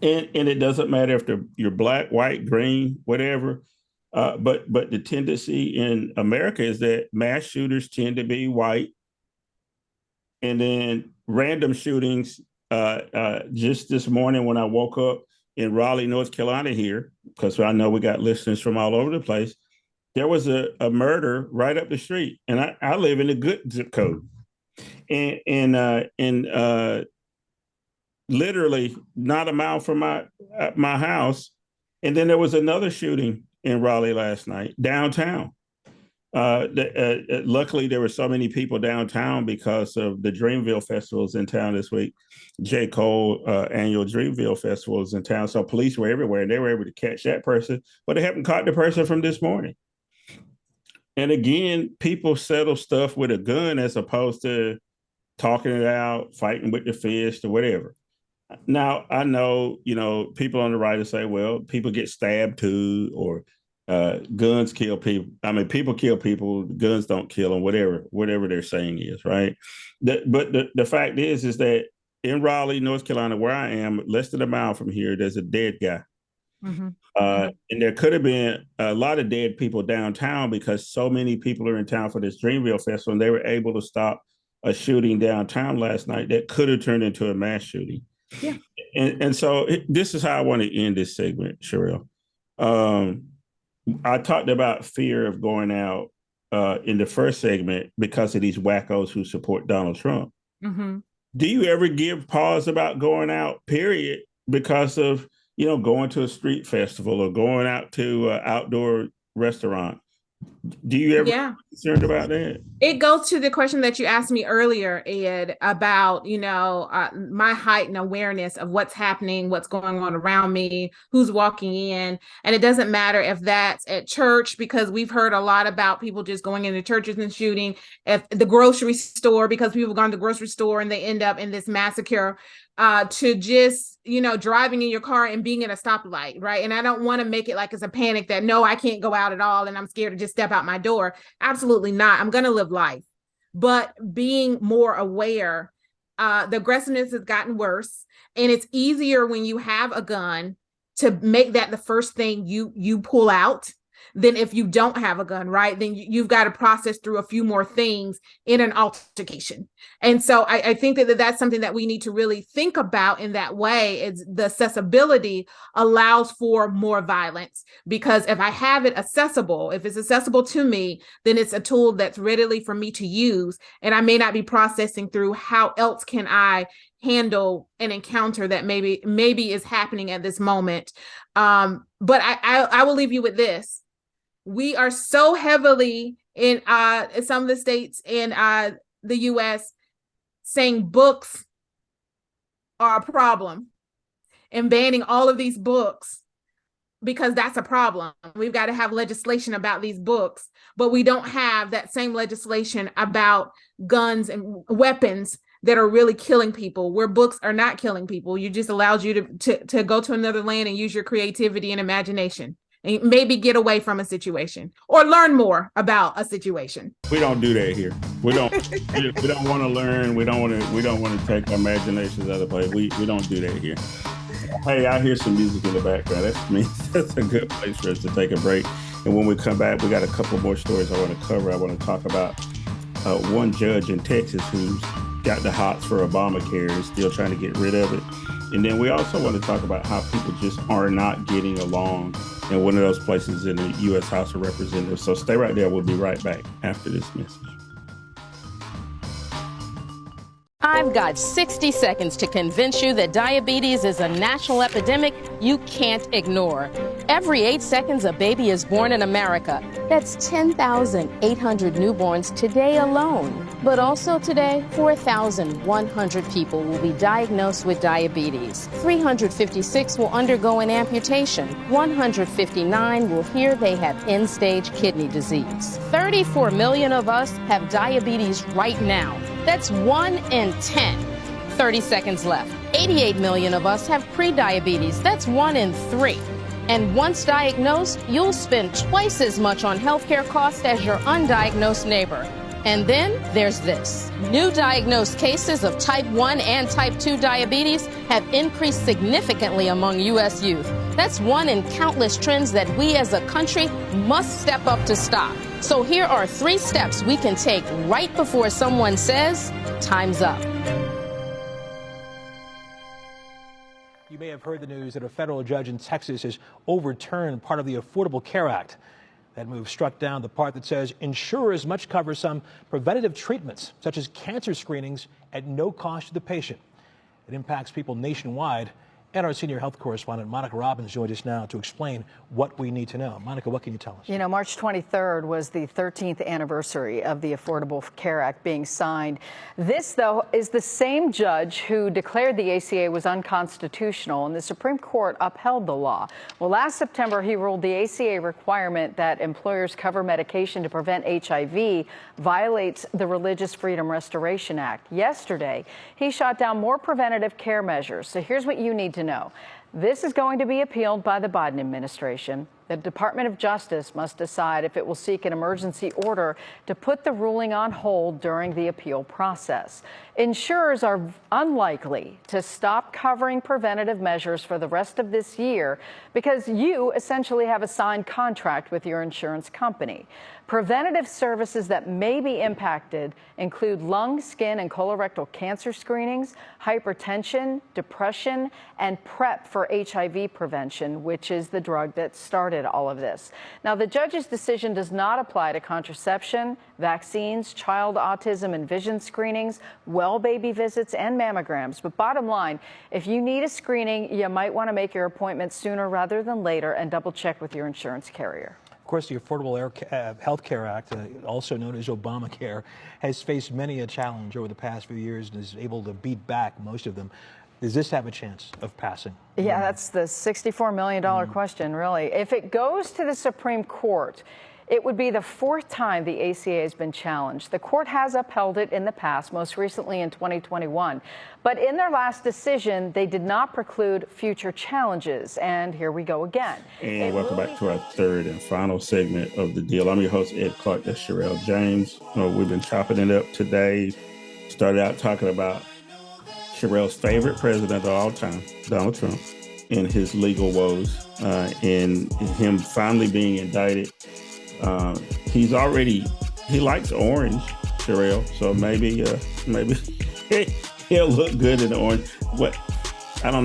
And it doesn't matter if you're black, white, green, whatever. But the tendency in America is that mass shooters tend to be white. And then random shootings. Just this morning when I woke up in Raleigh, North Carolina here, because I know we got listeners from all over the place, there was a murder right up the street. And I live in a good zip code. And literally not a mile from my house. And then there was another shooting in Raleigh last night, downtown. Luckily, there were so many people downtown because of the Dreamville festivals in town this week. J. Cole annual Dreamville festivals in town. So police were everywhere and they were able to catch that person, but they haven't caught the person from this morning. And again, people settle stuff with a gun as opposed to talking it out, fighting with the fist or whatever. Now, I know, people on the right will say, well, people get stabbed too, or Guns kill people. I mean, people kill people. Guns don't kill them. Whatever their saying is, right? But the fact is that in Raleigh, North Carolina, where I am, less than a mile from here, there's a dead guy. Mm-hmm. And there could have been a lot of dead people downtown because so many people are in town for this Dreamville Festival, and they were able to stop a shooting downtown last night that could have turned into a mass shooting. Yeah. And so this is how I want to end this segment, Cherelle. I talked about fear of going out in the first segment because of these wackos who support Donald Trump. Mm-hmm. Do you ever give pause about going out, period, because of, going to a street festival or going out to an outdoor restaurant? Do you ever be concerned about that? It goes to the question that you asked me earlier, Ed, about, my heightened awareness of what's happening, what's going on around me, who's walking in. And it doesn't matter if that's at church, because we've heard a lot about people just going into churches and shooting, at the grocery store, because people have gone to the grocery store and they end up in this massacre, to just, driving in your car and being at a stoplight, right? And I don't want to make it like it's a panic that, no, I can't go out at all and I'm scared to just step out my door. Absolutely not. I'm going to live life. But being more aware, the aggressiveness has gotten worse, and it's easier when you have a gun to make that the first thing you pull out than if you don't have a gun, right? Then you've got to process through a few more things in an altercation. And so I think that that's something that we need to really think about in that way. Is the accessibility allows for more violence, because if I have it accessible, if it's accessible to me, then it's a tool that's readily for me to use. And I may not be processing through how else can I handle an encounter that maybe is happening at this moment. But I will leave you with this. We are so heavily in some of the states in the U.S. saying books are a problem and banning all of these books because that's a problem. We've got to have legislation about these books, but we don't have that same legislation about guns and weapons that are really killing people, where books are not killing people. You just allows you to go to another land and use your creativity and imagination. And maybe get away from a situation or learn more about a situation. We don't do that here. We don't want to learn. We don't want to take our imaginations out of play. We don't do that here. Hey, I hear some music in the background. That's a good place for us to take a break. And when we come back, we got a couple more stories I want to cover. I want to talk about one judge in Texas who's got the hots for Obamacare and still trying to get rid of it. And then we also want to talk about how people just are not getting along in one of those places in the U.S. House of Representatives. So stay right there. We'll be right back after this message. I've got 60 seconds to convince you that diabetes is a national epidemic you can't ignore. Every 8 seconds, a baby is born in America. That's 10,800 newborns today alone. But also today, 4,100 people will be diagnosed with diabetes. 356 will undergo an amputation. 159 will hear they have end-stage kidney disease. 34 million of us have diabetes right now. That's 1 in 10. 30 seconds left. 88 million of us have prediabetes. That's 1 in 3. And once diagnosed, you'll spend twice as much on healthcare costs as your undiagnosed neighbor. And then there's this. New diagnosed cases of type 1 and type 2 diabetes have increased significantly among U.S. youth. That's one in countless trends that we as a country must step up to stop. So here are 3 steps we can take right before someone says, time's up. You may have heard the news that a federal judge in Texas has overturned part of the Affordable Care Act. That move struck down the part that says insurers must cover some preventative treatments, such as cancer screenings, at no cost to the patient. It impacts people nationwide. And our senior health correspondent, Monica Robbins, joined us now to explain what we need to know. Monica, what can you tell us? You know, March 23rd was the 13th anniversary of the Affordable Care Act being signed. This, though, is the same judge who declared the ACA was unconstitutional, and the Supreme Court upheld the law. Well, last September, he ruled the ACA requirement that employers cover medication to prevent HIV violates the Religious Freedom Restoration Act. Yesterday, he shot down more preventative care measures. So here's what you need to know. This is going to be appealed by the Biden administration. The Department of Justice must decide if it will seek an emergency order to put the ruling on hold during the appeal process. Insurers are unlikely to stop covering preventative measures for the rest of this year because you essentially have a signed contract with your insurance company. Preventative services that may be impacted include lung, skin, and colorectal cancer screenings, hypertension, depression, and PrEP for HIV prevention, which is the drug that started all of this. Now, the judge's decision does not apply to contraception, vaccines, child autism and vision screenings, well baby visits, and mammograms. But bottom line, if you need a screening, you might want to make your appointment sooner rather than later and double check with your insurance carrier. Of course, the Affordable Health Care Act, also known as Obamacare, has faced many a challenge over the past few years and is able to beat back most of them. Does this have a chance of passing? Yeah, that's the $64 million question, really. If it goes to the Supreme Court, it would be the fourth time the ACA has been challenged. The court has upheld it in the past, most recently in 2021. But in their last decision, they did not preclude future challenges. And here we go again. And welcome back to our third and final segment of the deal. I'm your host, Ed Clark. That's Cherelle James. We've been chopping it up today. Started out talking about Cherelle's favorite president of all time, Donald Trump, and his legal woes, and him finally being indicted. He likes orange, Cherelle, so maybe he'll look good in the orange. I don't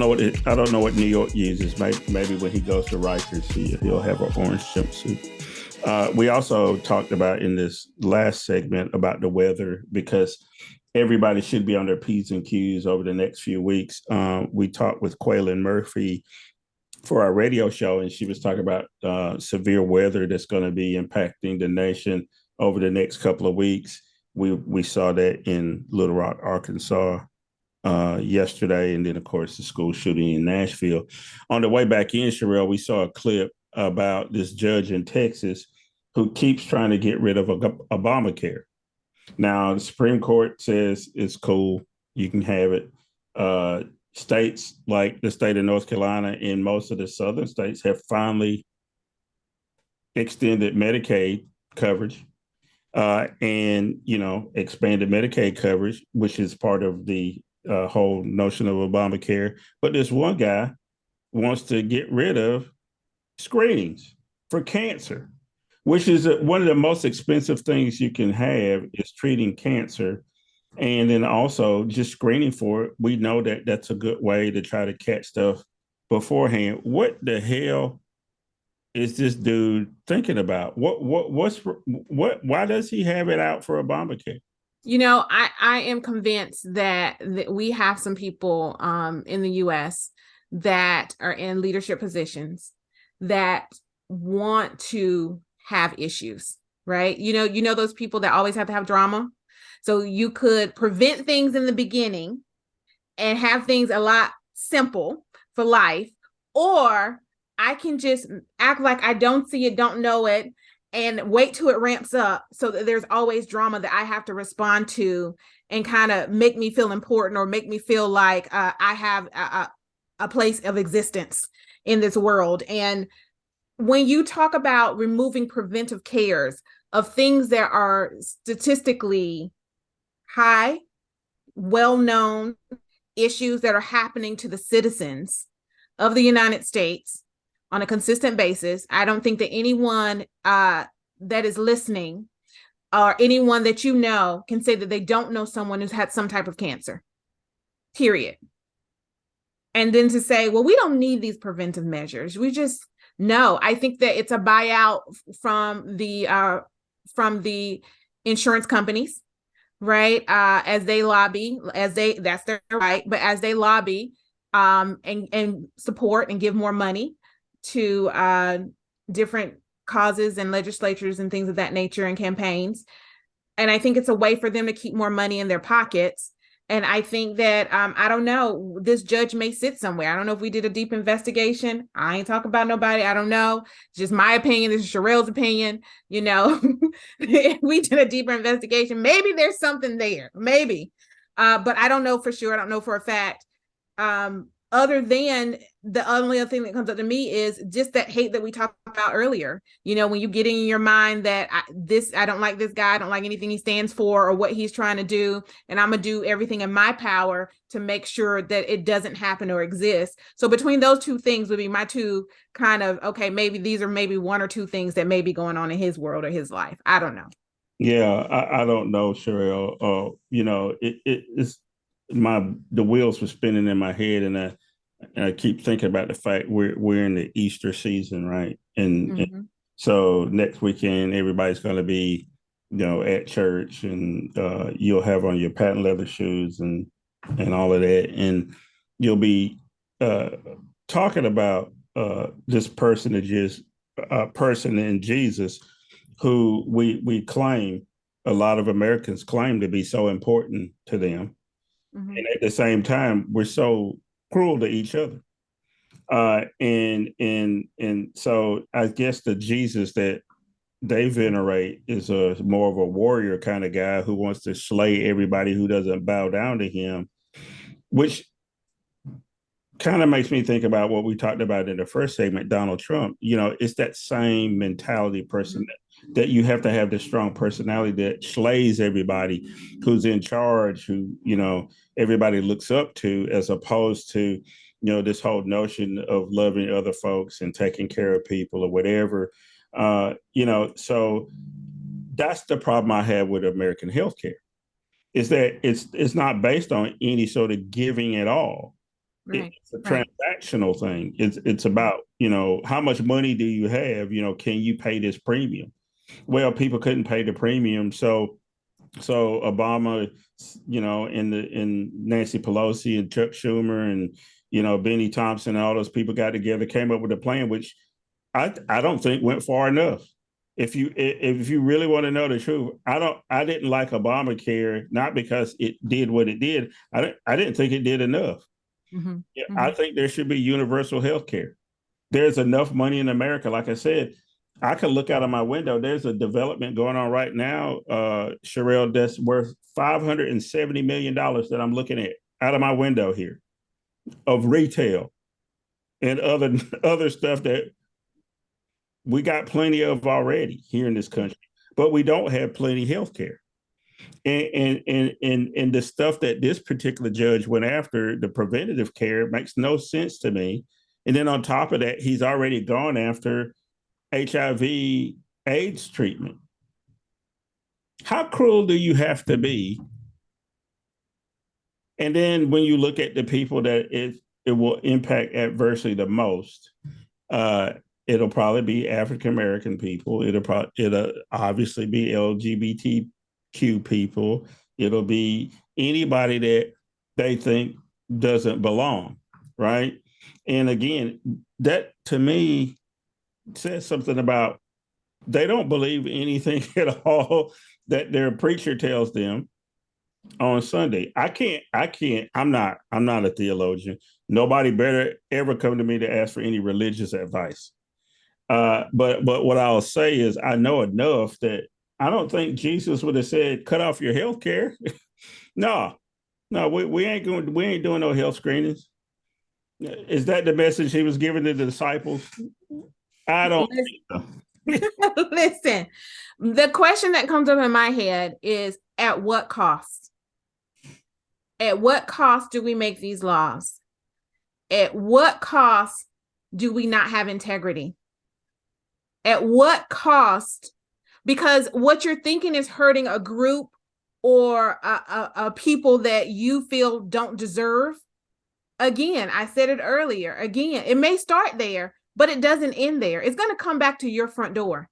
know what New York uses. Maybe when he goes to Rikers, he'll have an orange jumpsuit. We also talked about in this last segment about the weather, because everybody should be on their P's and Q's over the next few weeks. We talked with Kweilyn Murphy for our radio show, and she was talking about severe weather that's going to be impacting the nation over the next couple of weeks. We saw that in Little Rock, Arkansas yesterday, and then, of course, the school shooting in Nashville. On the way back in, Cherelle, we saw a clip about this judge in Texas who keeps trying to get rid of Obamacare. Now, the Supreme Court says it's cool, you can have it. States like the state of North Carolina and most of the southern states have finally extended Medicaid coverage and, expanded Medicaid coverage, which is part of the whole notion of Obamacare. But this one guy wants to get rid of screenings for cancer, which is one of the most expensive things you can have, is treating cancer. And then also just screening for it. We know that that's a good way to try to catch stuff beforehand. What the hell is this dude thinking about? Why does he have it out for Obamacare? I am convinced that we have some people in the U.S. that are in leadership positions that want to have issues, right? You know those people that always have to have drama. So you could prevent things in the beginning and have things a lot simple for life, or I can just act like I don't see it, don't know it, and wait till it ramps up so that there's always drama that I have to respond to and kind of make me feel important or make me feel like I have a place of existence in this world. And when you talk about removing preventive cares of things that are statistically high, well-known issues that are happening to the citizens of the United States on a consistent basis, I don't think that anyone that is listening or anyone that can say that they don't know someone who's had some type of cancer, period. And then to say, well, we don't need these preventive measures. No, I think that it's a buyout from the insurance companies, right? As they lobby, that's their right, but as they lobby and support and give more money to different causes and legislatures and things of that nature and campaigns. And I think it's a way for them to keep more money in their pockets. And I think that, I don't know, this judge may sit somewhere. I don't know if we did a deep investigation. I ain't talking about nobody. I don't know. It's just my opinion. This is Cherelle's opinion. If we did a deeper investigation, maybe there's something there, maybe. But I don't know for sure. I don't know for a fact. other than the only other thing that comes up to me is just that hate that we talked about earlier. You know, when you get in your mind that I don't like this guy, I don't like anything he stands for or what he's trying to do, and I'm gonna do everything in my power to make sure that it doesn't happen or exist. So between those two things would be my two kind of, okay, maybe these are maybe one or two things that may be going on in his world or his life. I don't know. Yeah, I don't know, Cherelle. You know, it's the wheels were spinning in my head, and I keep thinking about the fact we're in the Easter season, right? And so next weekend everybody's going to be, at church, and you'll have on your patent leather shoes and all of that, and you'll be talking about this person that just person in Jesus who we claim, a lot of Americans claim to be so important to them. And at the same time, we're so cruel to each other. And so I guess the Jesus that they venerate is more of a warrior kind of guy who wants to slay everybody who doesn't bow down to him, which kind of makes me think about what we talked about in the first segment, Donald Trump. It's that same mentality person that you have to have this strong personality that slays everybody who's in charge, who, everybody looks up to, as opposed to, this whole notion of loving other folks and taking care of people or whatever. So that's the problem I have with American healthcare, is that it's not based on any sort of giving at all. Right. It's a transactional thing. It's about, how much money do you have? Can you pay this premium? Well, people couldn't pay the premium, so Obama, and Nancy Pelosi and Chuck Schumer and Benny Thompson and all those people got together, came up with a plan, which I don't think went far enough. If you really want to know the truth, I didn't like Obamacare, not because it did what it did. I didn't think it did enough. I think there should be universal health care. There's enough money in America. Like I said, I can look out of my window. There's a development going on right now, Cherelle, that's worth $570 million that I'm looking at out of my window here, of retail and other stuff that we got plenty of already here in this country, but we don't have plenty health care. And the stuff that this particular judge went after, the preventative care, makes no sense to me. And then on top of that, he's already gone after HIV AIDS treatment. How cruel do you have to be? And then when you look at the people that it will impact adversely the most, it'll probably be African American people. It'll obviously be LGBTQ people. It'll be anybody that they think doesn't belong, right? And again, that to me says something about they don't believe anything at all that their preacher tells them on Sunday. I'm not a theologian. Nobody better ever come to me to ask for any religious advice. But what I'll say is I know enough that I don't think Jesus would have said, cut off your health care. No, we ain't doing no health screenings. Is that the message he was giving to the disciples? I don't think so. Listen, the question that comes up in my head is, at what cost? At what cost do we make these laws? At what cost do we not have integrity? At what cost? Because what you're thinking is hurting a group or a people that you feel don't deserve. Again, I said it earlier. Again, it may start there, but it doesn't end there. It's going to come back to your front door.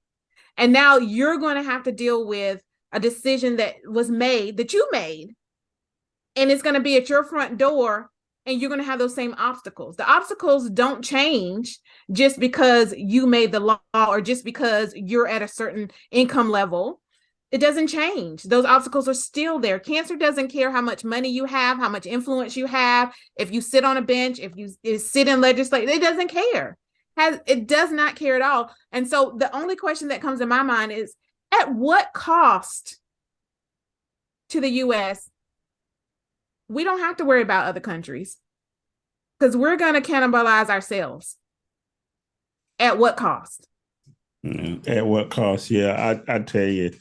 And now you're going to have to deal with a decision that was made, that you made, and it's going to be at your front door, and you're going to have those same obstacles. The obstacles don't change just because you made the law or just because you're at a certain income level. It doesn't change. Those obstacles are still there. Cancer doesn't care how much money you have, how much influence you have, if you sit on a bench, if you sit in legislature, it doesn't care. It does not care at all. And so the only question that comes to my mind is, at what cost to the U.S.? We don't have to worry about other countries. Because we're going to cannibalize ourselves. At what cost? At what cost? Yeah, I tell you,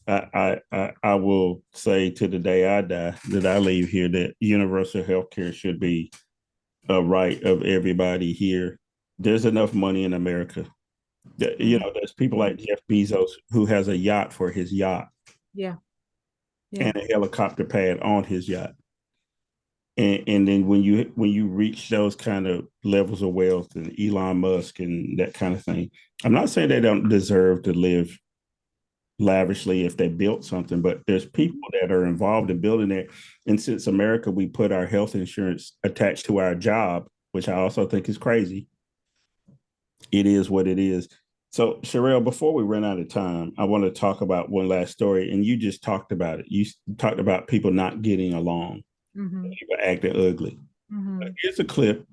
I will say to the day I die that I leave here that universal health care should be a right of everybody here. There's enough money in America. There's people like Jeff Bezos who has a yacht for his yacht. Yeah. And a helicopter pad on his yacht. And then when you reach those kind of levels of wealth and Elon Musk and that kind of thing, I'm not saying they don't deserve to live lavishly if they built something, but there's people that are involved in building it. And since America, we put our health insurance attached to our job, which I also think is crazy. It is what it is. So, Cherelle, before we run out of time, I want to talk about one last story. And you just talked about it. You talked about people not getting along, people acting ugly. Here's a clip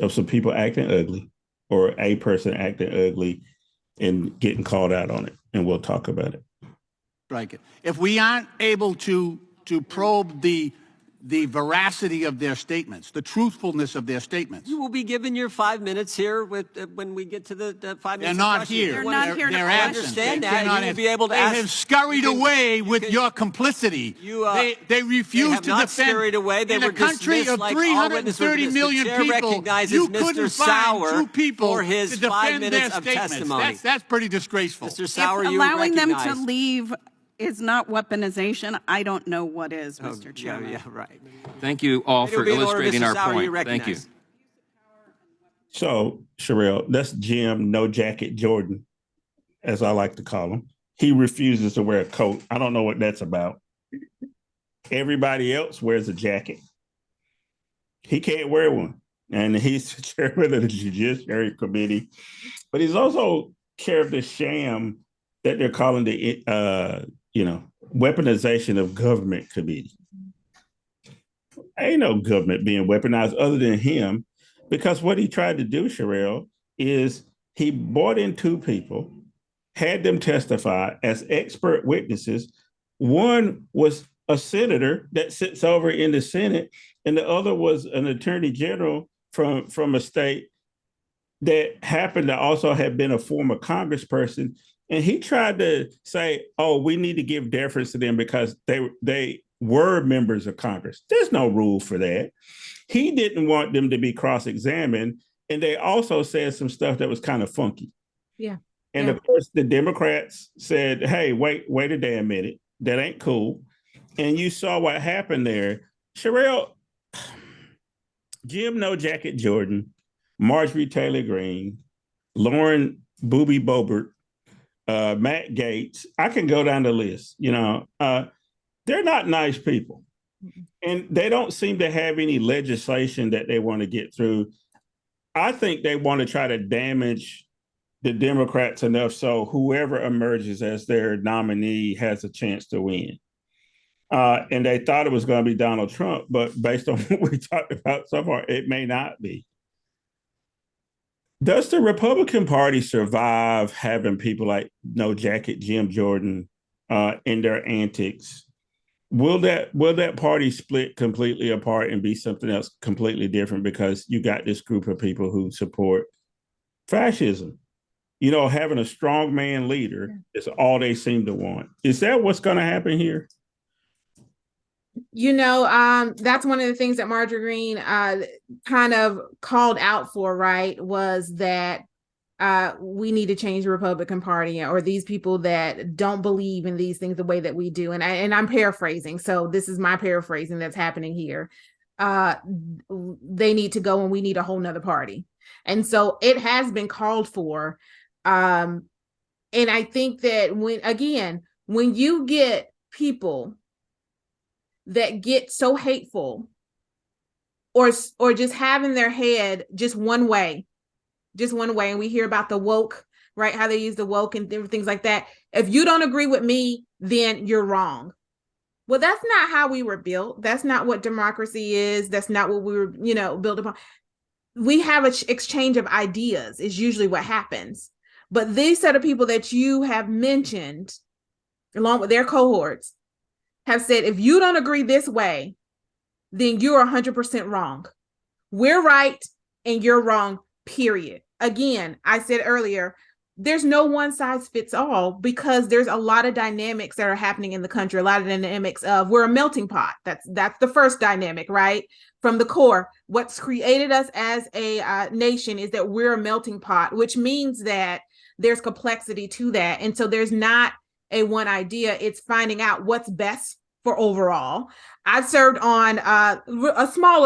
of some people acting ugly or a person acting ugly and getting called out on it. And we'll talk about it. Strike it. If we aren't able to probe the veracity of their statements, the truthfulness of their statements. You will be given your 5 minutes here when we get to the 5 minutes. They're not here. They're not here. They're I absent. understand They that. cannot You will be able to they ask. have scurried away with your complicity. They refuse they have to not defend. scurried away. They in were a country dismissed of like all witnesses were 330 dismissed. million The chair people, recognizes you Mr. couldn't Sauer find two people for his to defend 5 minutes their of statements. testimony. That's pretty disgraceful. Mr. Sauer, you allowing them recognize. to leave is not weaponization. I don't know what is, Oh, Mr. Chairman. Yeah, right. Thank you all It'll for be in order, illustrating Mr. our Sauer, you point. Thank you. recognize. So, Cherelle, that's Jim No Jacket Jordan, as I like to call him. He refuses to wear a coat. I don't know what that's about. Everybody else wears a jacket. He can't wear one. And he's the chairman of the Judiciary Committee. But he's also chair of the sham that they're calling the weaponization of government committee. Ain't no government being weaponized other than him, because what he tried to do, Cherelle, is he brought in two people, had them testify as expert witnesses. One was a senator that sits over in the Senate, and the other was an attorney general from a state that happened to also have been a former congressperson. And he tried to say, oh, we need to give deference to them because they were members of Congress. There's no rule for that. He didn't want them to be cross-examined. And they also said some stuff that was kind of funky. Yeah. And of course, the Democrats said, hey, wait a damn minute. That ain't cool. And you saw what happened there. Cherelle, Jim No Jacket Jordan, Marjorie Taylor Greene, Lauren Booby Boebert, Matt Gaetz, I can go down the list. They're not nice people. And they don't seem to have any legislation that they want to get through. I think they want to try to damage the Democrats enough so whoever emerges as their nominee has a chance to win. And they thought it was going to be Donald Trump, but based on what we talked about so far, it may not be. Does the Republican Party survive having people like No Jacket Jim Jordan in their antics? Will that party split completely apart and be something else completely different because you got this group of people who support fascism? Having a strongman leader is all they seem to want. Is that what's going to happen here? That's one of the things that Marjorie Greene kind of called out for, right, was that we need to change the Republican Party, or these people that don't believe in these things the way that we do. And I'm paraphrasing. So this is my paraphrasing that's happening here. They need to go and we need a whole nother party. And so it has been called for. And I think that when you get people that get so hateful or just have in their head just one way. And we hear about the woke, right? How they use the woke and different things like that. If you don't agree with me, then you're wrong. Well, that's not how we were built. That's not what democracy is. That's not what we were, built upon. We have an exchange of ideas is usually what happens. But these set of people that you have mentioned, along with their cohorts, have said, if you don't agree this way, then you're 100% wrong. We're right and you're wrong, period. Again, I said earlier, there's no one size fits all because there's a lot of dynamics that are happening in the country, a lot of dynamics of we're a melting pot. That's the first dynamic, right? From the core, what's created us as a nation is that we're a melting pot, which means that there's complexity to that. And so there's not a one idea. It's finding out what's best for overall. I've served on a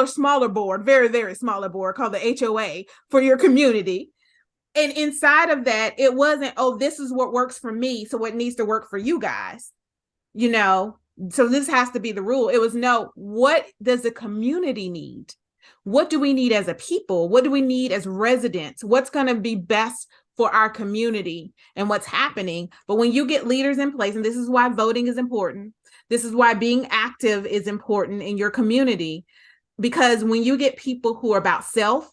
smaller board, very, very smaller board called the HOA for your community. And inside of that, it wasn't, oh, this is what works for me, so it needs to work for you guys, you know? So this has to be the rule. It was, no, what does the community need? What do we need as a people? What do we need as residents? What's going to be best for our community and what's happening? But when you get leaders in place, and this is why voting is important, this is why being active is important in your community, because when you get people who are about self,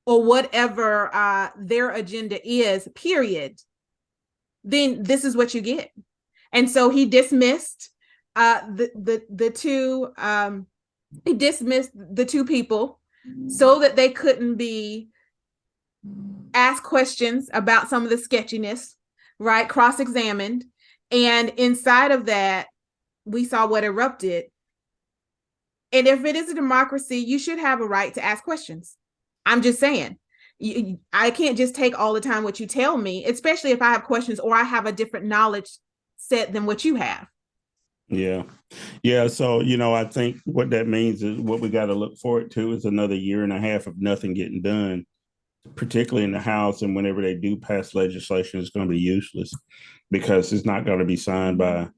or whatever their agenda is, period, then this is what you get. And so he dismissed the two people so that they couldn't be asked questions about some of the sketchiness, right? Cross-examined. And inside of that, we saw what erupted. And if it is a democracy, you should have a right to ask questions. I'm just saying, I can't just take all the time what you tell me, especially if I have questions or I have a different knowledge set than what you have. Yeah. So, I think what that means is what we got to look forward to is another year and a half of nothing getting done, particularly in the House. And whenever they do pass legislation, it's going to be useless because it's not going to be signed by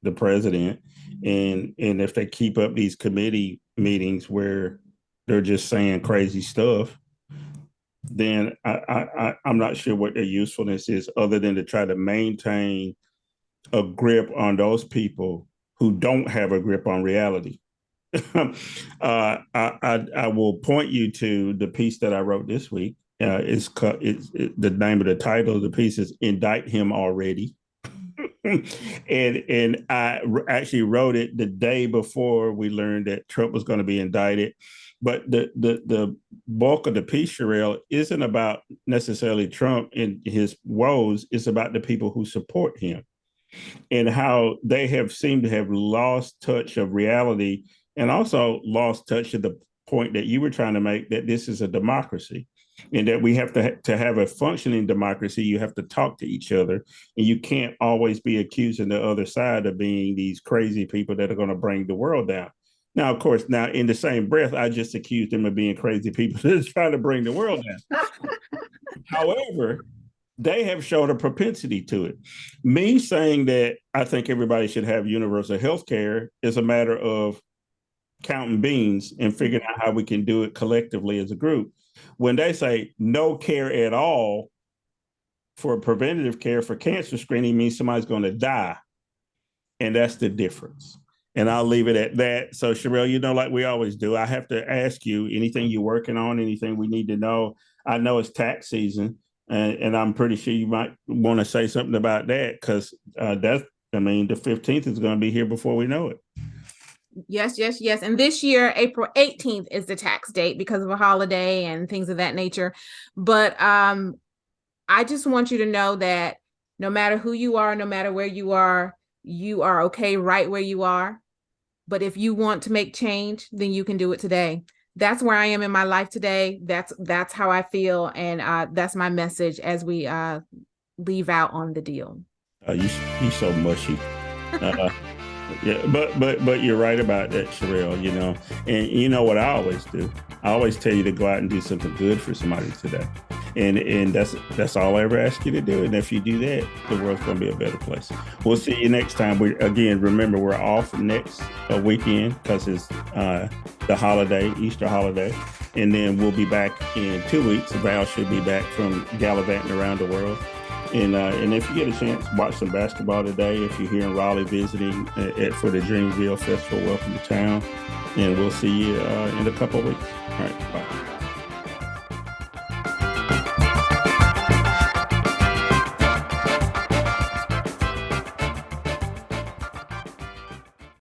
the president. And if they keep up these committee meetings where they're just saying crazy stuff, then I'm not sure what their usefulness is other than to try to maintain a grip on those people who don't have a grip on reality. I will point you to the piece that I wrote this week. It's the name of the title of the piece is "Indict Him Already." and I actually wrote it the day before we learned that Trump was going to be indicted. But the bulk of the piece, Cherelle, isn't about necessarily Trump and his woes. It's about the people who support him and how they have seemed to have lost touch of reality and also lost touch of the point that you were trying to make, that this is a democracy and that we have to have a functioning democracy. You have to talk to each other, and you can't always be accusing the other side of being these crazy people that are going to bring the world down. Now, of course, in the same breath, I just accused them of being crazy people that are trying to bring the world down. However, they have shown a propensity to it. Me saying that I think everybody should have universal health care is a matter of counting beans and figuring out how we can do it collectively as a group. When they say no care at all for preventative care for cancer screening means somebody's going to die. And that's the difference. And I'll leave it at that. So, Cherelle, like we always do, I have to ask you anything you're working on, anything we need to know. I know it's tax season, and I'm pretty sure you might want to say something about that because the 15th is going to be here before we know it. Yes. And this year, April 18th is the tax date because of a holiday and things of that nature. But I just want you to know that no matter who you are, no matter where you are okay right where you are. But if you want to make change, then you can do it today. That's where I am in my life today. That's how I feel. And that's my message as we leave out on the deal. You so mushy. Yeah, but you're right about that, Cherelle, and you know what I always do? I always tell you to go out and do something good for somebody today. And that's all I ever ask you to do. And if you do that, the world's going to be a better place. We'll see you next time. Remember, we're off next weekend because it's the holiday, Easter holiday. And then we'll be back in 2 weeks. Val should be back from gallivanting around the world. And if you get a chance, watch some basketball today. If you're here in Raleigh visiting for the Dreamville Festival, welcome to town. And we'll see you in a couple of weeks. All right, bye.